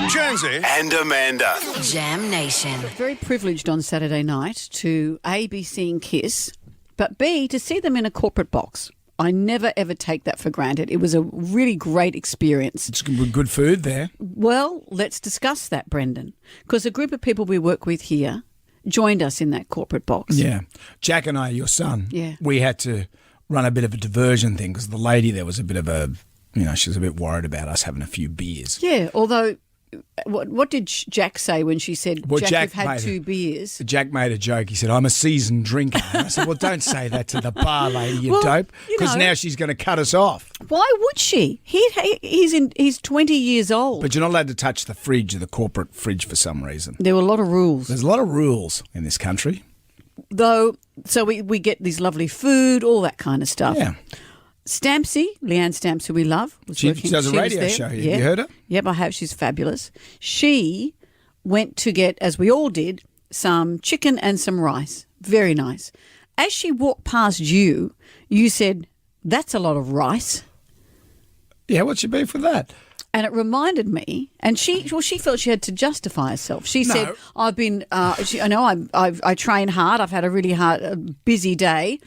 Jonesy and Amanda. Jam Nation. Very privileged on Saturday night to A, be seeing Kiss, but B, to see them in a corporate box. I never ever take that for granted. It was a really great experience. It's good food there. Well, let's discuss that, Brendan, because a group of people we work with here joined us in that corporate box. Yeah. Jack and I, your son, Yeah. we had to run a bit of a diversion thing because the lady there was a bit of a, she was a bit worried about us having a few beers. Yeah, although, what did Jack say when she said, Well, Jack, you've had 2 beers? Jack made a joke. He said, I'm a seasoned drinker. And I said, well, don't say that to the bar lady, you Well, dope, you because know. now she's going to cut us off. Why would she? He's 20 years old. But you're not allowed to touch the fridge, the corporate fridge, for some reason. There were a lot of rules. There's a lot of rules in this country. Though, so we get this lovely food, all that kind of stuff. Yeah. Stampsy, Leanne Stamps, who we love. Was She working. does a She was radio there. show. Yeah. You heard her? Yep, I have. She's fabulous. She went to get, as we all did, some chicken and some rice. Very nice. As she walked past you, you said, that's a lot of rice. Yeah, what's your beef with that? And it reminded me, and she felt she had to justify herself. She No. said, "I've been, I train hard. I've had a really busy day.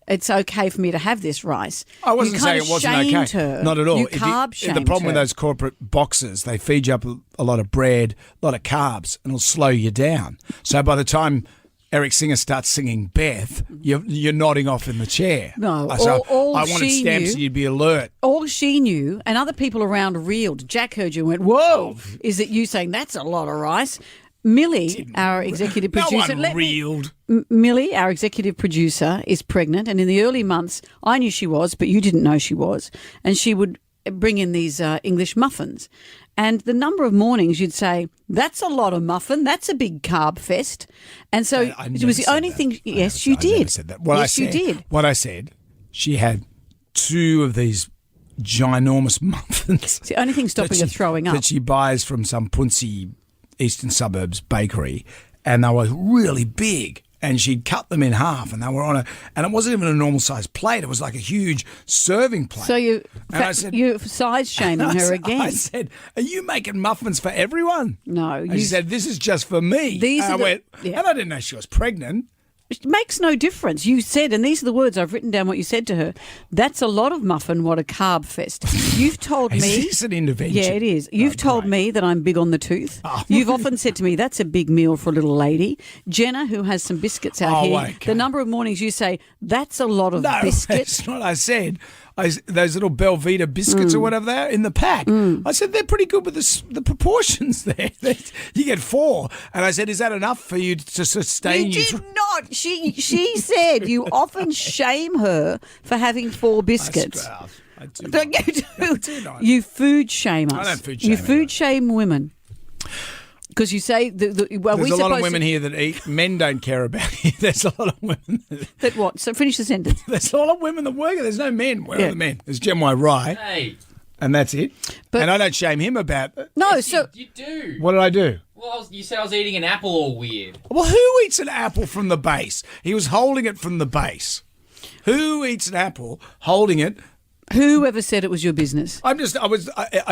It's okay for me to have this rice." I wasn't You saying kind it wasn't of shamed okay. her. Not at all. You carb shamed the problem with her. those corporate boxes, they feed you up a lot of bread, a lot of carbs, and it'll slow you down. So by the time Eric Singer starts singing Beth, you're nodding off in the chair. No, So all I wanted she Stamps knew- you'd be alert. All she knew, and other people around reeled. Jack heard you and went, "Whoa!" Is it you saying that's a lot of rice? Millie, our executive producer, No one reeled. Millie, our executive producer, is pregnant, and in the early months, I knew she was, but you didn't know she was, and she would bring in these English muffins. And the number of mornings you'd say, "That's a lot of muffin. That's a big carb fest." And so I it was the never only said thing. that. Yes, you I never did. said that. Yes, you did. What I said, she had 2 of these ginormous muffins. It's the only thing stopping her throwing up. That she buys from some punsy eastern suburbs bakery, and they were really big. And she'd cut them in half, and they were and it wasn't even a normal sized plate. It was like a huge serving plate. So you're size shaming her again. I said, "Are you making muffins for everyone?" No, And she said, "This is just for me." These and are I went, yeah. and I didn't know she was pregnant. It makes no difference. You said, and these are the words I've written down what you said to her, "That's a lot of muffin, what a carb fest." You've told Is me. this an intervention? Yeah, it is. You've told me that I'm big on the tooth. Oh. You've often said to me, "That's a big meal for a little lady." Jenna, who has some biscuits out here, okay. the number of mornings you say, "That's a lot of No, biscuits." that's not what I said. Those little Belvita biscuits or whatever they are in the pack. I said, they're pretty good with the proportions there. You get 4. And I said, is that enough for you to sustain You did not. She said you often shame her for having 4 biscuits. I do. Don't you do? I do not. You food shame us. I don't food shame You food shame women. Because you say, There's a lot of women here that eat. Men don't care about it. There's a lot of women. That what? So finish the sentence. There's a lot of women that work. There's no men. Where Yeah. are the men? There's Jim Rye, Hey, and that's it. But- and I don't shame him about it. No, yes, so you do. What did I do? Well, you said I was eating an apple all weird. Well, who eats an apple from the base? He was holding it from the base. Who eats an apple holding it? whoever said it was your business? I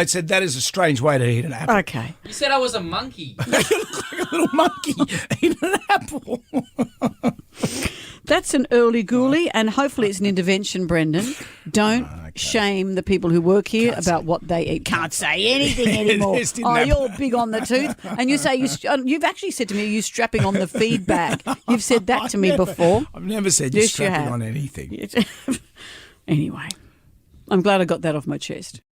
said that is a strange way to eat an apple. Okay. You said I was a monkey. Like a little monkey eating an apple. That's an early Goolie, and hopefully it's an intervention, Brendan. Don't shame the people who work here about what they eat. Can't say anything anymore. This didn't Oh, happen. you're big on the tooth. And you say, you've actually said to me, you're strapping on the feedback. You've said that to me before. I've never said you're Yes, you strapping have. on anything. Anyway, I'm glad I got that off my chest.